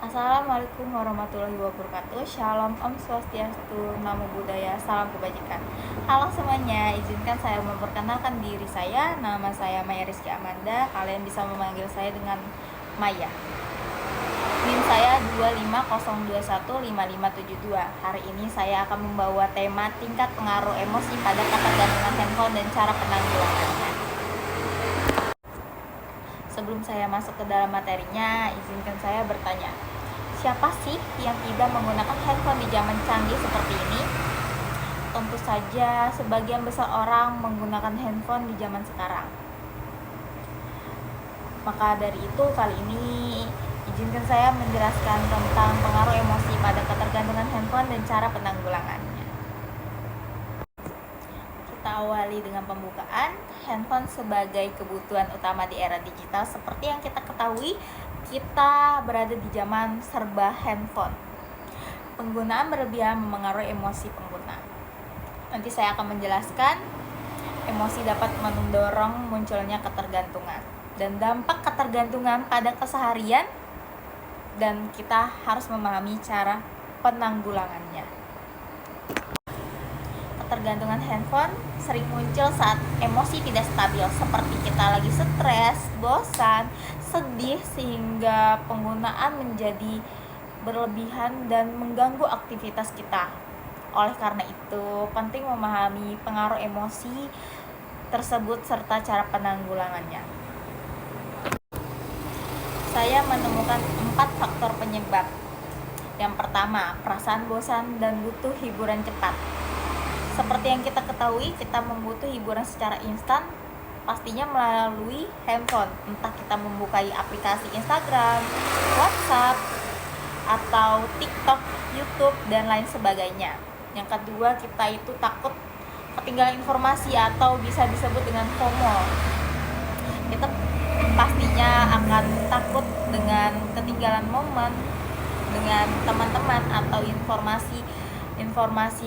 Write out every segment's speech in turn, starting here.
Assalamualaikum warahmatullahi wabarakatuh. Shalom, Om Swastiastu, Namo Buddhaya, salam kebajikan. Halo semuanya, izinkan saya memperkenalkan diri saya. Nama saya Maya Rizky Amanda. Kalian bisa memanggil saya dengan Maya. NIM saya 250215572. Hari ini saya akan membawa tema tingkat pengaruh emosi pada ketergantungan handphone dan cara penanggulangannya. Sebelum saya masuk ke dalam materinya, izinkan saya bertanya, siapa sih yang tidak menggunakan handphone di zaman canggih seperti ini? Tentu saja sebagian besar orang menggunakan handphone di zaman sekarang. Maka dari itu kali ini izinkan saya menjelaskan tentang pengaruh emosi pada ketergantungan handphone dan cara penanggulangannya. Kita awali dengan pembukaan. Handphone sebagai kebutuhan utama di era digital. Seperti yang kita ketahui, kita berada di zaman serba handphone. Penggunaan berlebihan memengaruhi emosi pengguna. Nanti saya akan menjelaskan emosi dapat mendorong munculnya ketergantungan dan dampak ketergantungan pada keseharian, dan kita harus memahami cara penanggulangannya. Ketergantungan handphone sering muncul saat emosi tidak stabil, seperti kita lagi stres, bosan, sedih, sehingga penggunaan menjadi berlebihan dan mengganggu aktivitas kita. Oleh karena itu, penting memahami pengaruh emosi tersebut serta cara penanggulangannya. Saya menemukan 4 faktor penyebab. Yang pertama, perasaan bosan dan butuh hiburan cepat. Seperti yang kita ketahui, kita membutuhkan hiburan secara instan, pastinya melalui handphone. Entah kita membukai aplikasi Instagram, WhatsApp, atau TikTok, YouTube, dan lain sebagainya. Yang kedua, kita itu takut ketinggalan informasi atau bisa disebut dengan FOMO. Kita pastinya akan takut dengan ketinggalan momen dengan teman-teman atau informasi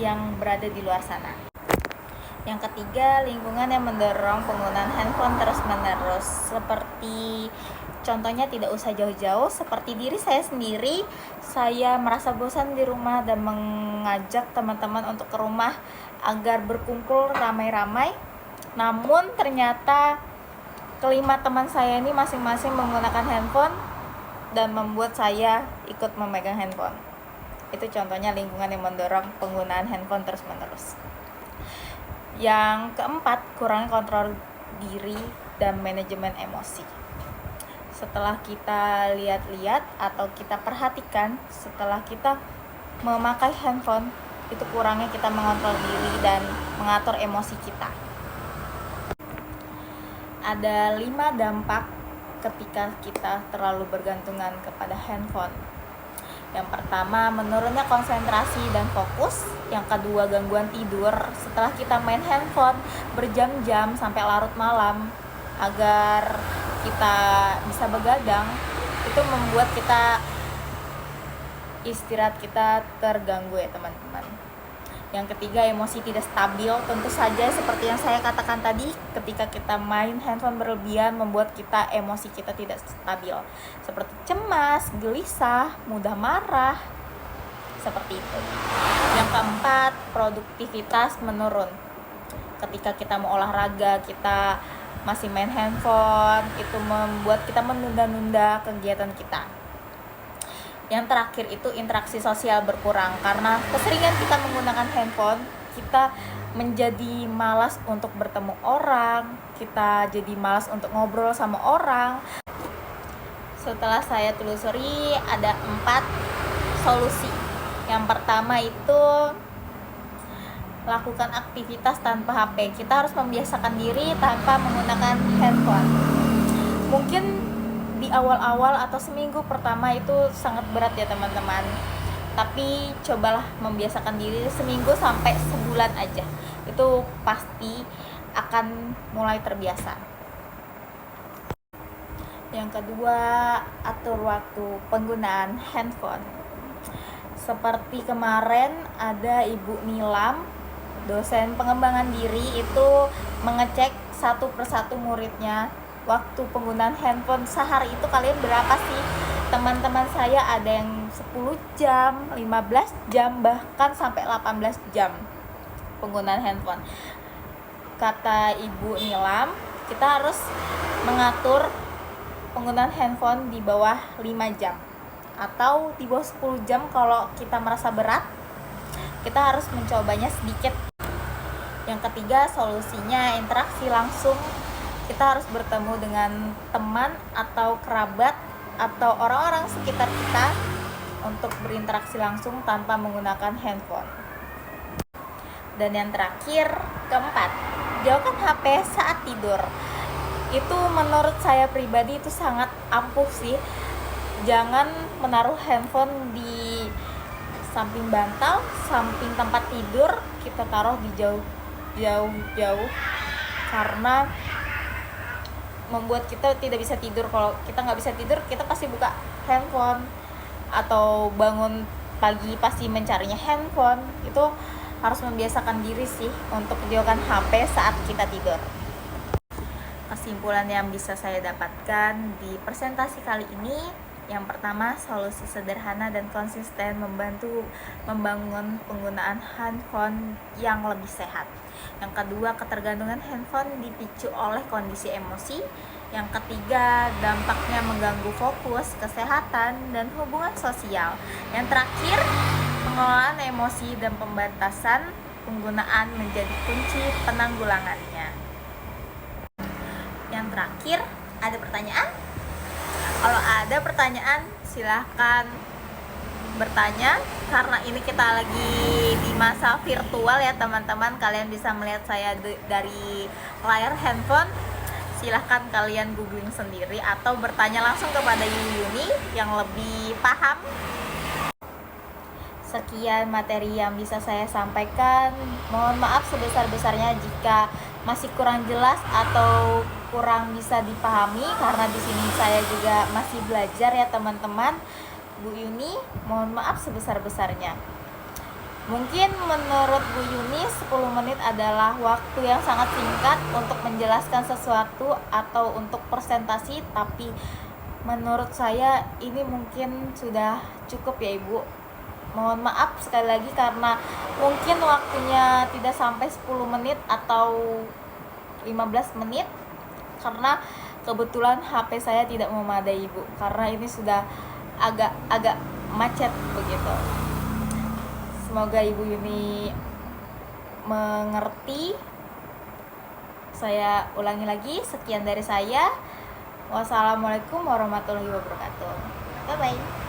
yang berada di luar sana. Yang ketiga, lingkungan yang mendorong penggunaan handphone terus-menerus. Seperti contohnya tidak usah jauh-jauh, seperti diri saya sendiri, saya merasa bosan di rumah dan mengajak teman-teman untuk ke rumah agar berkumpul ramai-ramai. Namun ternyata kelima teman saya ini masing-masing menggunakan handphone dan membuat saya ikut memegang handphone. Itu contohnya lingkungan yang mendorong penggunaan handphone terus-menerus. Yang keempat, kurangnya kontrol diri dan manajemen emosi. Setelah kita lihat-lihat atau kita perhatikan, setelah kita memakai handphone, itu kurangnya kita mengontrol diri dan mengatur emosi kita. Ada 5 dampak ketika kita terlalu bergantungan kepada handphone. Yang pertama, menurunnya konsentrasi dan fokus. Yang kedua, gangguan tidur setelah kita main handphone berjam-jam sampai larut malam agar kita bisa begadang. Itu membuat kita istirahat kita terganggu ya teman-teman. Yang ketiga, emosi tidak stabil. Tentu saja seperti yang saya katakan tadi, ketika kita main handphone berlebihan membuat kita emosi kita tidak stabil, seperti cemas, gelisah, mudah marah, seperti itu. Yang keempat, produktivitas menurun. Ketika kita mau olahraga, kita masih main handphone, itu membuat kita menunda-nunda kegiatan kita. Yang terakhir itu interaksi sosial berkurang. Karena keseringan kita menggunakan handphone, kita menjadi malas untuk bertemu orang, kita jadi malas untuk ngobrol sama orang. Setelah saya telusuri, ada 4 solusi. Yang pertama itu lakukan aktivitas tanpa HP. Kita harus membiasakan diri tanpa menggunakan handphone. Mungkin di awal-awal atau seminggu pertama itu sangat berat ya teman-teman, tapi cobalah membiasakan diri seminggu sampai sebulan aja, itu pasti akan mulai terbiasa. Yang kedua, atur waktu penggunaan handphone. Seperti kemarin ada Ibu Nilam, dosen pengembangan diri, itu mengecek satu persatu muridnya waktu penggunaan handphone sehari itu kalian berapa sih Teman-teman saya ada yang 10 jam, 15 jam, bahkan sampai 18 jam penggunaan handphone. Kata Ibu Nilam, kita harus mengatur penggunaan handphone di bawah 5 jam atau di bawah 10 jam. Kalau kita merasa berat, kita harus mencobanya sedikit. Yang ketiga, solusinya interaksi langsung. Kita harus bertemu dengan teman atau kerabat atau orang-orang sekitar kita untuk berinteraksi langsung tanpa menggunakan handphone. Dan yang terakhir, keempat, jauhkan HP saat tidur. Itu menurut saya pribadi itu sangat ampuh sih. Jangan menaruh handphone di samping bantal, samping tempat tidur, kita taruh di jauh karena membuat kita tidak bisa tidur. Kalau kita nggak bisa tidur, kita pasti buka handphone atau bangun pagi pasti mencarinya handphone. Itu harus membiasakan diri sih untuk jauhkan HP saat kita tidur. Kesimpulan yang bisa saya dapatkan di presentasi kali ini, yang pertama, solusi sederhana dan konsisten membantu membangun penggunaan handphone yang lebih sehat. Yang kedua, ketergantungan handphone dipicu oleh kondisi emosi. Yang ketiga, dampaknya mengganggu fokus, kesehatan, dan hubungan sosial. Yang terakhir, pengelolaan emosi dan pembatasan penggunaan menjadi kunci penanggulangannya. Yang terakhir, ada pertanyaan? Kalau ada pertanyaan, silahkan bertanya. Karena ini kita lagi di masa virtual ya teman-teman, kalian bisa melihat saya dari layar handphone. Silahkan kalian googling sendiri atau bertanya langsung kepada Yuni yang lebih paham. Sekian materi yang bisa saya sampaikan. Mohon maaf sebesar-besarnya jika masih kurang jelas atau kurang bisa dipahami, karena di sini saya juga masih belajar ya teman-teman. Bu Yuni, mohon maaf sebesar-besarnya. Mungkin menurut Bu Yuni 10 menit adalah waktu yang sangat singkat untuk menjelaskan sesuatu atau untuk presentasi, tapi menurut saya ini mungkin sudah cukup ya Ibu. Mohon maaf sekali lagi karena mungkin waktunya tidak sampai 10 menit atau 15 menit, karena kebetulan HP saya tidak memadai Ibu, karena ini sudah agak macet begitu. Semoga Ibu Yuni mengerti. Saya ulangi lagi, sekian dari saya. Wassalamualaikum warahmatullahi wabarakatuh. Bye bye.